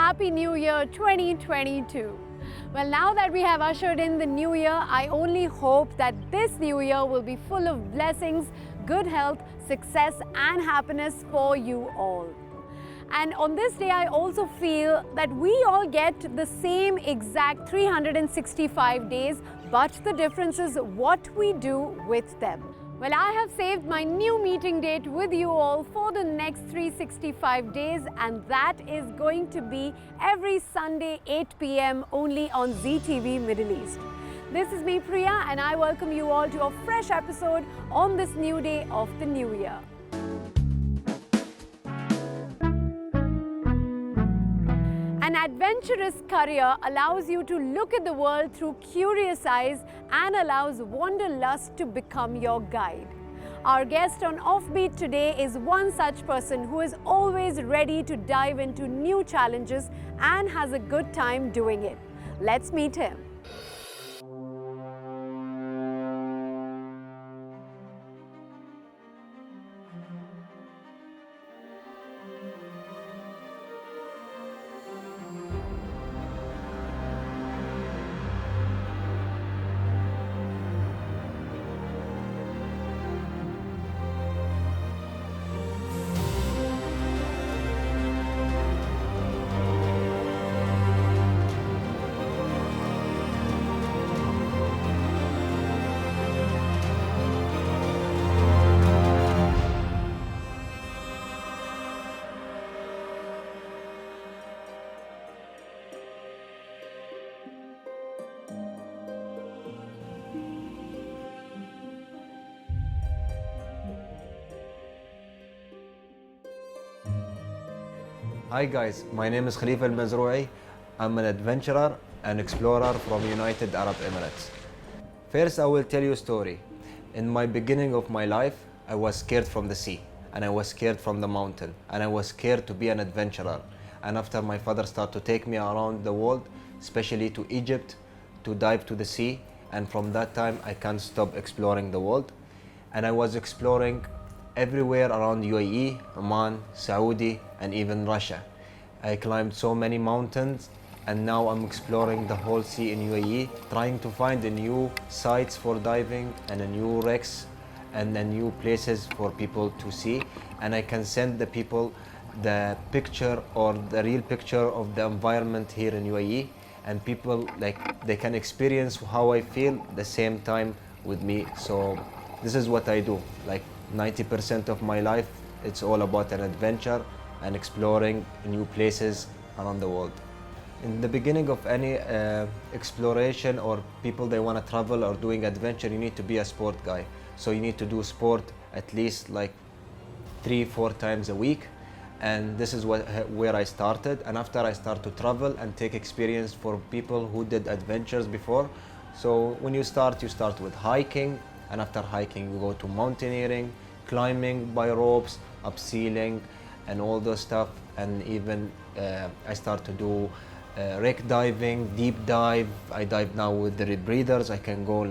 Happy New Year 2022. Well, now that we have ushered in the new year, I only hope that this new year will be full of blessings, good health, success and happiness for you all. And on this day, I also feel that we all get the same exact 365 days, but the difference is what we do with them. Well, I have saved my new meeting date with you all for the next 365 days, and that is going to be every Sunday 8 p.m. only on ZeeTV Middle East. This is me, Priya, and I welcome you all to a fresh episode on this new day of the new year. An adventurous career allows you to look at the world through curious eyes and allows wanderlust to become your guide. Our guest on Offbeat today is one such person who is always ready to dive into new challenges and has a good time doing it. Let's meet him. Hi guys, my name is Khalifa Al Mazrouei. I'm an adventurer and explorer from United Arab Emirates. First, I will tell you a story. In my beginning of my life, I was scared from the sea, and I was scared from the mountain, and I was scared to be an adventurer. And after my father started to take me around the world, especially to Egypt, to dive to the sea, and from that time I can't stop exploring the world. And I was exploring everywhere around UAE, Oman, Saudi, and even Russia. I climbed so many mountains, and now I'm exploring the whole sea in UAE, trying to find a new sites for diving and a new wrecks and a new places for people to see. And I can send the people the picture or the real picture of the environment here in UAE, and people they can experience how I feel the same time with me. So this is what I do. 90% of my life, it's all about an adventure and exploring new places around the world. In the beginning of any exploration or people they want to travel or doing adventure, you need to be a sport guy. So you need to do sport at least 3-4 times a week. And this is where I started. And after I start to travel and take experience for people who did adventures before. So when you start with hiking. And after hiking, you go to mountaineering, climbing by ropes, abseiling, and all those stuff. And even I start to do wreck diving, deep dive. I dive now with the rebreathers. I can go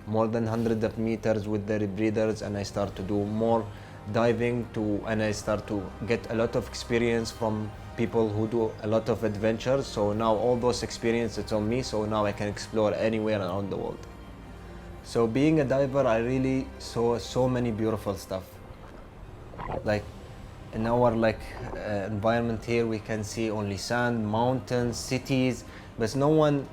more than hundreds of meters with the rebreathers, and I start to do more diving and I start to get a lot of experience from people who do a lot of adventures. So now all those experiences on me. So now I can explore anywhere around the world. So being a diver, I really saw so many beautiful stuff. In our environment here, we can see only sand, mountains, cities, but no one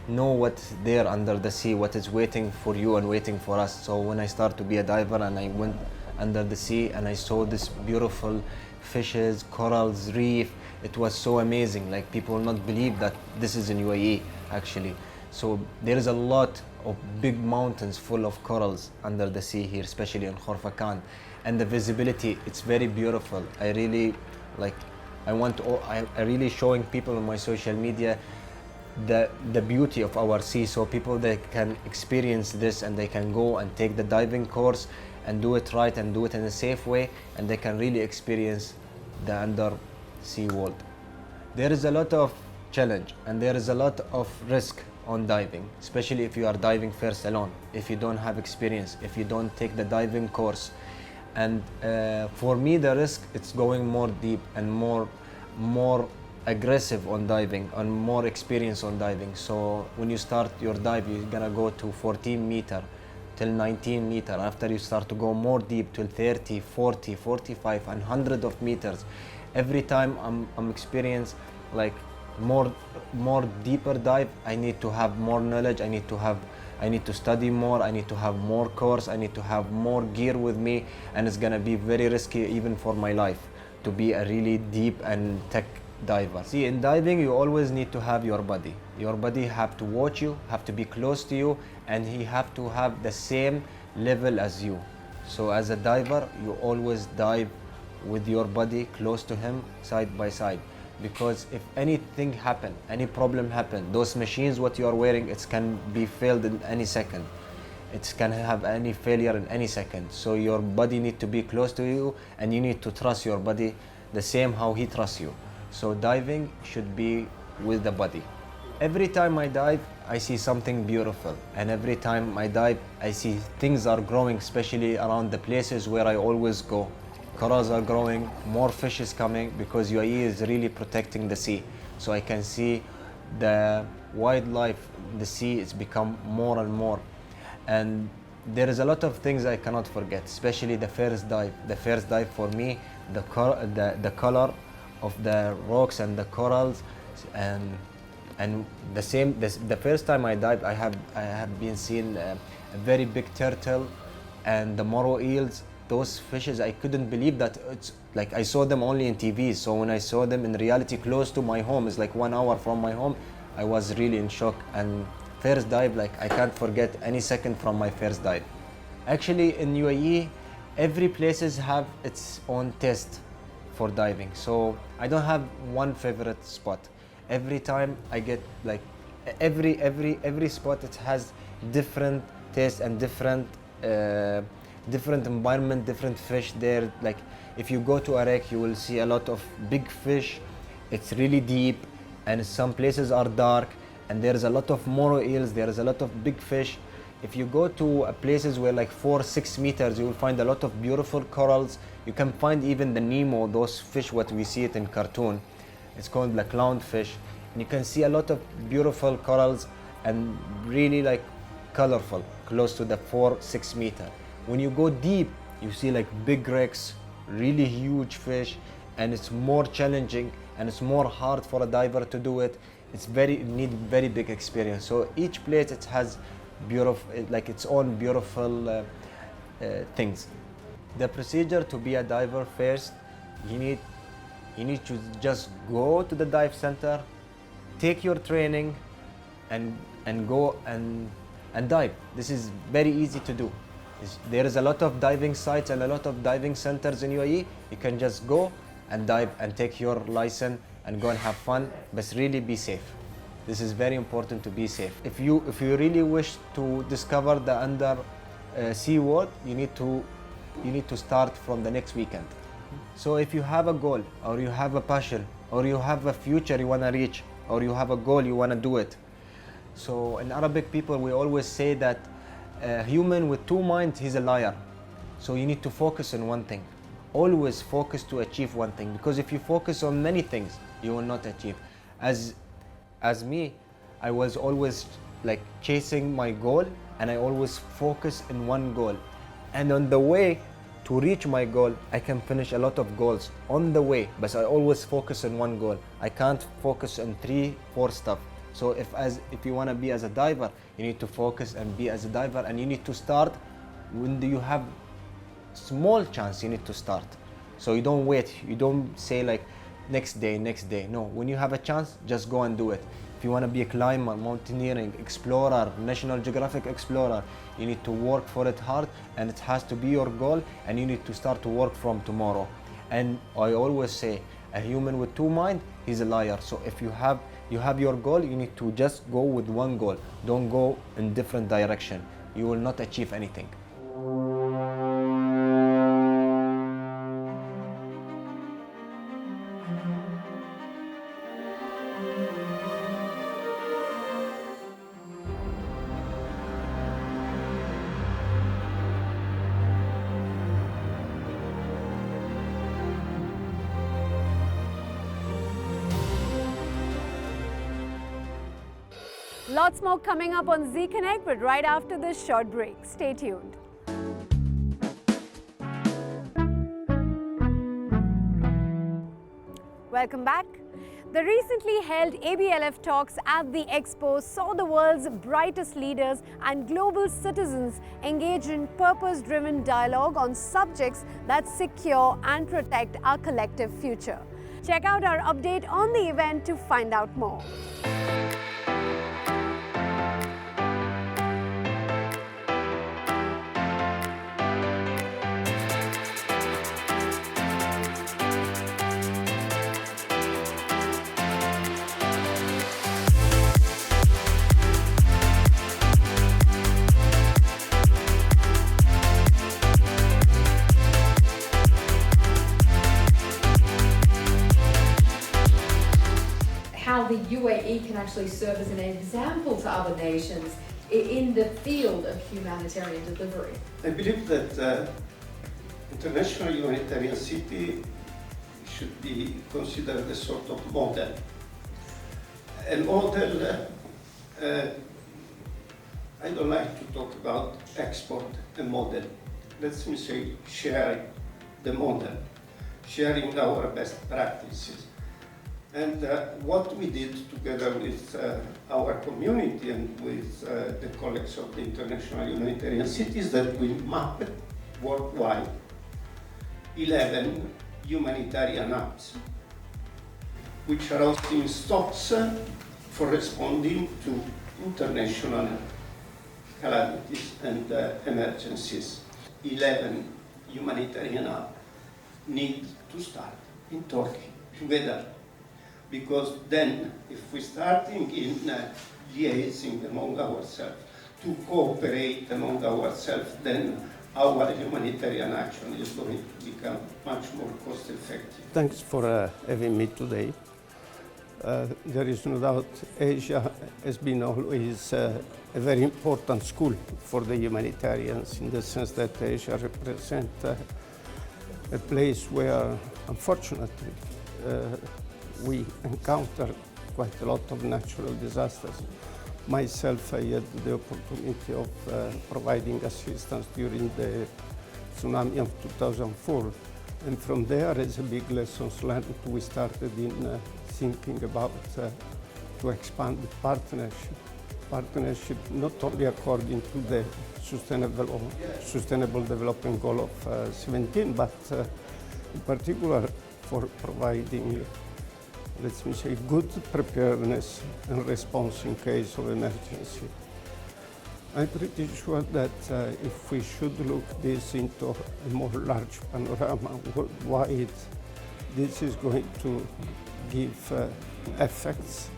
know what's there under the sea, what is waiting for you and waiting for us. So when I started to be a diver and I went under the sea and I saw this beautiful fishes, corals, reef, it was so amazing. People will not believe that this is in UAE actually. So there is a lot of big mountains full of corals under the sea here, especially in Khorfakan, and the visibility, it's very beautiful. I really I really showing people on my social media the beauty of our sea, so people they can experience this and they can go and take the diving course and do it right and do it in a safe way, and they can really experience the undersea world. There is a lot of challenge and there is a lot of risk on diving, especially if you are diving first alone, if you don't have experience, if you don't take the diving course. And for me the risk, it's going more deep and more aggressive on diving, and more experience on diving. So when you start your dive, you're gonna go to 14 meter till 19 meter. After you start to go more deep till 30, 40, 45 and 100 of meters. Every time I'm experience like more deeper dive, I need to have more knowledge, I need to study more, I need to have more course, I need to have more gear with me, and it's gonna be very risky even for my life to be a really deep and tech diver. See, in diving you always need to have your buddy. Your buddy have to watch you, have to be close to you, and he have to have the same level as you. So as a diver, you always dive with your buddy close to him, side by side. Because if anything happen, any problem happen, those machines what you are wearing, it can be failed in any second. It can have any failure in any second. So your buddy need to be close to you, and you need to trust your buddy the same how he trusts you. So diving should be with the buddy. Every time I dive, I see something beautiful, and every time I dive, I see things are growing, especially around the places where I always go. Corals are growing, more fish is coming, because UAE is really protecting the sea. So I can see the wildlife, the sea is become more and more. And there is a lot of things I cannot forget, especially the first dive. The first dive for me, the color of the rocks and the corals, and the first time I dived, I have been seeing a very big turtle and the morrow eels. Those fishes, I couldn't believe that. It's like I saw them only in TV. So when I saw them in reality close to my home, it's like 1 hour from my home, I was really in shock. And first dive, like I can't forget any second from my first dive. Actually in UAE, every places have its own taste for diving. So I don't have one favorite spot. Every time I get like every spot, it has different taste and different environment, different fish there. Like if you go to Iraq, you will see a lot of big fish. It's really deep, and some places are dark, and there's a lot of morrow eels, there is a lot of big fish. If you go to places where like 4-6 meters, you will find a lot of beautiful corals. You can find even the Nemo, those fish what we see it in cartoon. It's called the clownfish, and you can see a lot of beautiful corals and really like colorful, close to the 4-6 meter. When you go deep, you see like big wrecks, really huge fish, and it's more challenging and it's more hard for a diver to do it. It need very big experience. So each place it has beautiful, like its own beautiful things. The procedure to be a diver, first, you need to just go to the dive center, take your training, and go and dive. This is very easy to do. There is a lot of diving sites and a lot of diving centers in UAE. You can just go and dive and take your license and go and have fun, but really be safe. This is very important to be safe. If you really wish to discover the under sea world, you need to start from the next weekend. So if you have a goal, or you have a passion, or you have a future you want to reach, or you have a goal you want to do it. So in Arabic people, we always say that a human with two minds, he's a liar. So you need to focus on one thing. Always focus to achieve one thing, because if you focus on many things, you will not achieve. As me, I was always like chasing my goal, and I always focus in one goal. And on the way to reach my goal, I can finish a lot of goals on the way, but I always focus on one goal. I can't focus on 3-4 stuff. So if you want to be as a diver, you need to focus and be as a diver, and you need to start when you have small chance. You need to start. So you don't wait. You don't say like next day. No, when you have a chance, just go and do it. If you want to be a climber, mountaineering, explorer, National Geographic explorer, you need to work for it hard, and it has to be your goal, and you need to start to work from tomorrow. And I always say, a human with two minds, he's a liar. So if you have your goal, you need to just go with one goal. Don't go in different direction. You will not achieve anything. Lots more coming up on Zee Connect, but right after this short break. Stay tuned. Welcome back. The recently held ABLF Talks at the Expo saw the world's brightest leaders and global citizens engage in purpose-driven dialogue on subjects that secure and protect our collective future. Check out our update on the event to find out more. How the UAE can actually serve as an example to other nations in the field of humanitarian delivery. I believe that international humanitarian city should be considered a sort of model. A model, I don't like to talk about export a model. Let me say sharing the model, sharing our best practices. And what we did together with our community and with the colleagues of the International Humanitarian Cities, that we mapped worldwide 11 humanitarian hubs, which are hosting stocks for responding to international calamities and emergencies. 11 humanitarian hubs need to start in Turkey together. Because then, if we're starting in liaising among ourselves, to cooperate among ourselves, then our humanitarian action is going to become much more cost effective. Thanks for having me today. There is no doubt Asia has been always a very important school for the humanitarians, in the sense that Asia represents a place where, unfortunately, we encounter quite a lot of natural disasters. Myself, I had the opportunity of providing assistance during the tsunami of 2004. And from there, as a big lessons learned, we started in thinking about to expand the partnership. Partnership not only according to the Sustainable Development Goal of 17, but in particular for providing, let me say, good preparedness and response in case of emergency. I'm pretty sure that if we should look this into a more large panorama worldwide, this is going to give effects.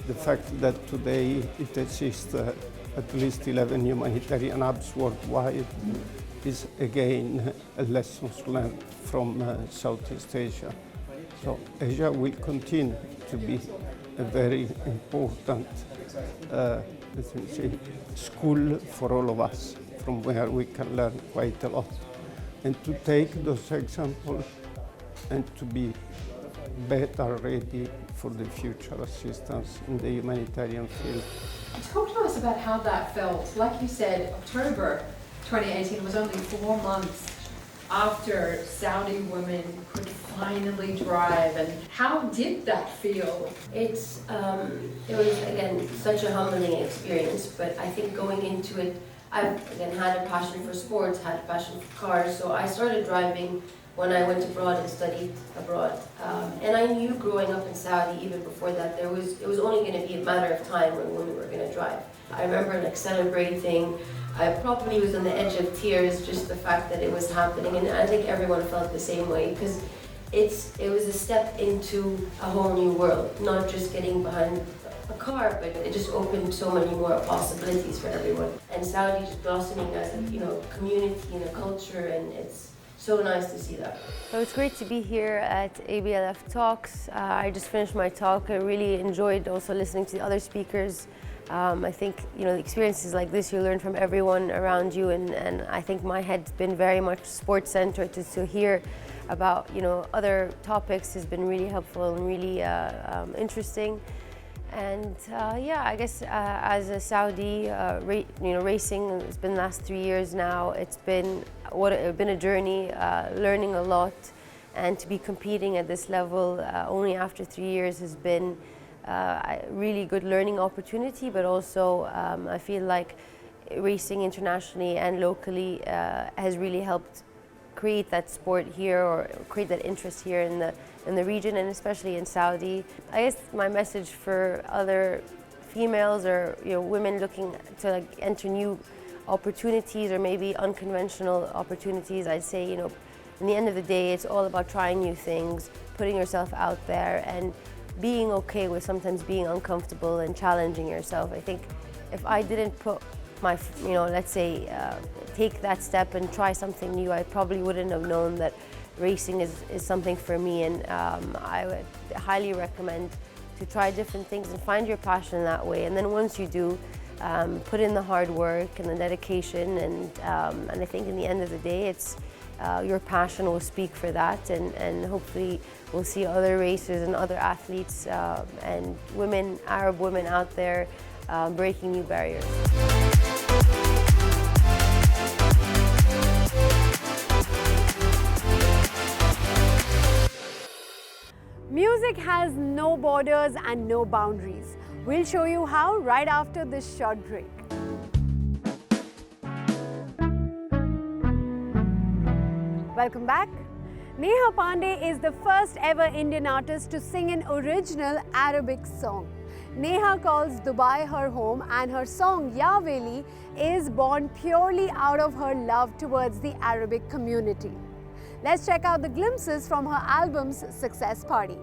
The fact that today it exists at least 11 humanitarian hubs worldwide is again a lesson learned from Southeast Asia. So Asia will continue to be a very important, let me say, school for all of us, from where we can learn quite a lot. And to take those examples and to be better ready for the future assistance in the humanitarian field. Talk to us about how that felt. Like you said, October 2018 was only 4 months after Saudi women could finally drive, and how did that feel? It was, again, such a humbling experience, but I think going into it, I've, again, had a passion for sports, had a passion for cars, so I started driving when I went abroad and studied abroad. And I knew growing up in Saudi, even before that, it was only going to be a matter of time when women were going to drive. I remember like celebrating. I probably was on the edge of tears, just the fact that it was happening, and I think everyone felt the same way, because it was a step into a whole new world, not just getting behind a car, but it just opened so many more possibilities for everyone. And Saudi is blossoming as a community and a culture, and it's so nice to see that. So it's great to be here at ABLF Talks. I just finished my talk. I really enjoyed also listening to the other speakers. I think the experiences like this, you learn from everyone around you, and I think my head's been very much sports centered. To hear about other topics has been really helpful and really interesting. And yeah, I guess as a Saudi, racing, it's been the last 3 years now. It's been a journey, learning a lot, and to be competing at this level only after 3 years has been a really good learning opportunity. But also, I feel like racing internationally and locally has really helped create that sport here, or create that interest here in the region, and especially in Saudi. I guess my message for other females or women looking to enter new opportunities or maybe unconventional opportunities, I'd say, in the end of the day, it's all about trying new things, putting yourself out there, and being okay with sometimes being uncomfortable and challenging yourself. I think if I didn't put my, let's say, take that step and try something new, I probably wouldn't have known that racing is something for me. And I would highly recommend to try different things and find your passion that way. And then once you do, put in the hard work and the dedication, and I think in the end of the day, it's your passion will speak for that, and hopefully we'll see other racers and other athletes and women, Arab women out there breaking new barriers. Music has no borders and no boundaries. We'll show you how right after this short break. Welcome back. Neha Pandey is the first ever Indian artist to sing an original Arabic song. Neha calls Dubai her home, and her song Ya Weli is born purely out of her love towards the Arabic community. Let's check out the glimpses from her album's success party.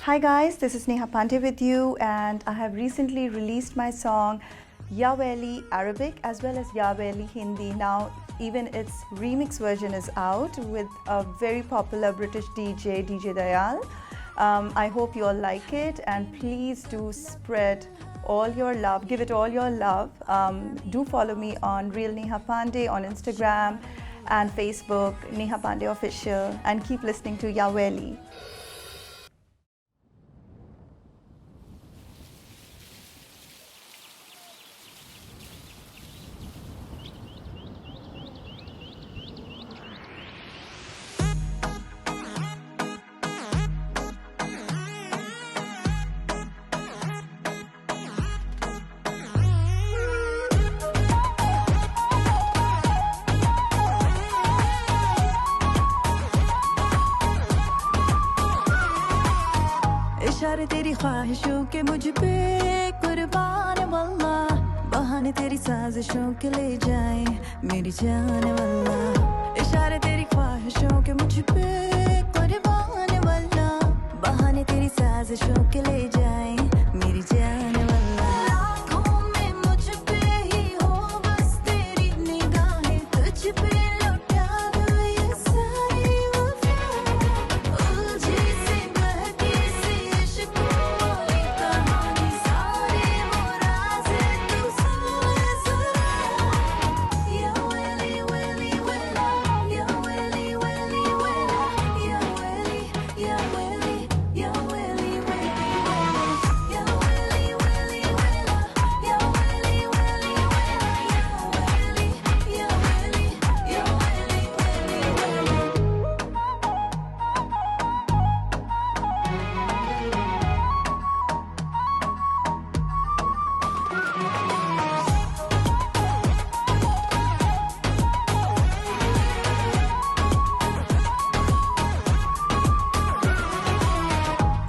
Hi guys, this is Neha Pante with you, and I have recently released my song Ya Weli Arabic as well as Ya Weli Hindi. Now even its remix version is out with a very popular British DJ Dayal. I hope you all like it, and please do spread all your love, give it all your love. Do follow me on Real Neha Pandey on Instagram and Facebook, Neha Pandey Official, and keep listening to Ya Weli. इशारे तेरी ख्वाहिशों के मुझ पे कुर्बान वल्लाह, बहाने तेरी साजिशों के ले जाए मेरी जान वल्लाह। इशारे तेरी ख्वाहिशों के मुझ पे कुर्बान वल्लाह, बहाने तेरी साजिशों के ले जाए मेरी जान वल्लाह। आँखों में मुझ पे ही हो बस तेरी निगाहें, तुझ पे लौटा दो ये सारी वफा, उलझी सी बहकी सी इश्क वाली कहानी, सारे वो राज़ तू सुन ज़रा। या वेली वेली वेला, या वेली वेली वेला, या वेली या वेली या वेली वेली वेला, या वेली वेली वेला, या वेली वेली वेला, या वेली या वेली वेली वेला।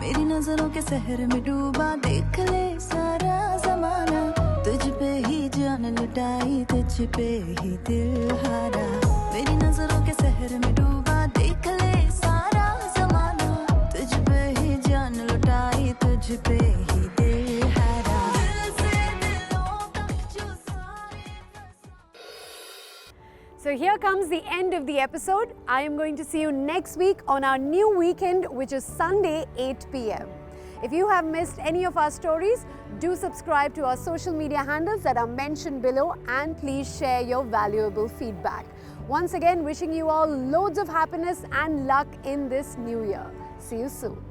मेरी नजरों के सहर में डूबा देख ले सारा जमाना, तुझ पे ही जान लुटा लुटाई तुझ पे ही दिल हारा मेरी नजरों के शहर में डूबा देख ले सारा जमाना तुझ पे ही जान लुटाई तुझ पे ही दिल हारा दिल से दिलों तक जो सारे So here comes the end of the episode. I am going to see you next week on our new weekend, which is Sunday, 8 p.m. If you have missed any of our stories, do subscribe to our social media handles that are mentioned below and please share your valuable feedback. Once again, wishing you all loads of happiness and luck in this new year. See you soon.